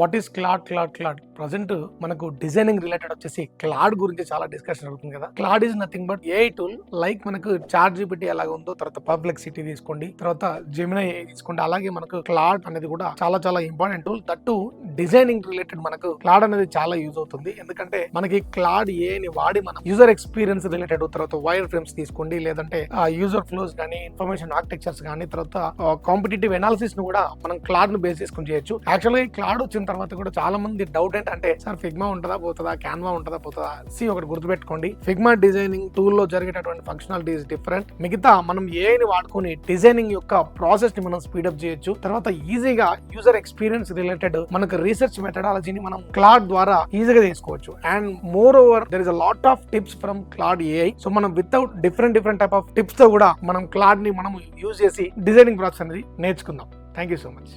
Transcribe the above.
What is Claude present మనకు designing related వచ్చేసి Claude గురించి చాలా డిస్కషన్ అవుతుంది కదా. Claude is nothing but AI tool. Like మనకు చాట్ జీపీటీ ఎలాగ ఉందో, తర్వాత పర్ప్లెక్సిటీ తీసుకోండి, తర్వాత జెమినై తీసుకోండి, అలాగే మనకు క్లాడ్ అనేది కూడా చాలా చాలా important tool. That designing related మనకు క్లాడ్ అనేది చాలా యూజ్ అవుతుంది. ఎందుకంటే మనకి క్లాడ్ ఏఐని వాడి మనం యూజర్ ఎక్స్పీరియన్స్ రిలేటెడ్, తర్వాత వైర్ ఫ్రేమ్స్ తీసుకోండి, లేదంటే యూజర్ ఫ్లోస్ కానీ, ఇన్ఫర్మేషన్ ఆర్కిటెక్చర్స్ కానీ, తర్వాత కాంపిటేటివ్ అనాలిసిస్ ను కూడా మనం క్లాడ్ ను బేస్ చేసుకుని చేయొచ్చు. యాక్చువల్గా క్లాడ్ వచ్చిన తర్వాత కూడా చాలా మంది డౌట్ ఏంటంటే, సార్ ఫిగ్మా ఉంటుందా పోతుందా, క్యాన్వా ఉంటుందా పోతుందా. ఒకటి గుర్తుపెట్టుకోండి, ఫిగ్మా డిజైనింగ్ టూల్ లో జరిగేటటువంటి ఫంక్షనాలిటీస్ డిఫరెంట్. మిగతా మనం ఏఐని వాడుకొని డిజైనింగ్ యొక్క ప్రాసెస్ ని మనం స్పీడప్ చేయొచ్చు. తర్వాత ఈజీగా యూజర్ ఎక్స్పీరియన్స్ రిలేటెడ్ మనకు రీసెర్చ్ మెథడాలజీని మనం క్లాడ్ ద్వారా ఈజీగా తీసుకోవచ్చు. And moreover there is a lot of tips from Claude AI. So మనం without different type of tips తో కూడా మనం క్లాడ్ ని మనం యూజ్ చేసి డిజైనింగ్ ప్రాసెస్ అనేది నేర్చుకుందాం. Thank you so much.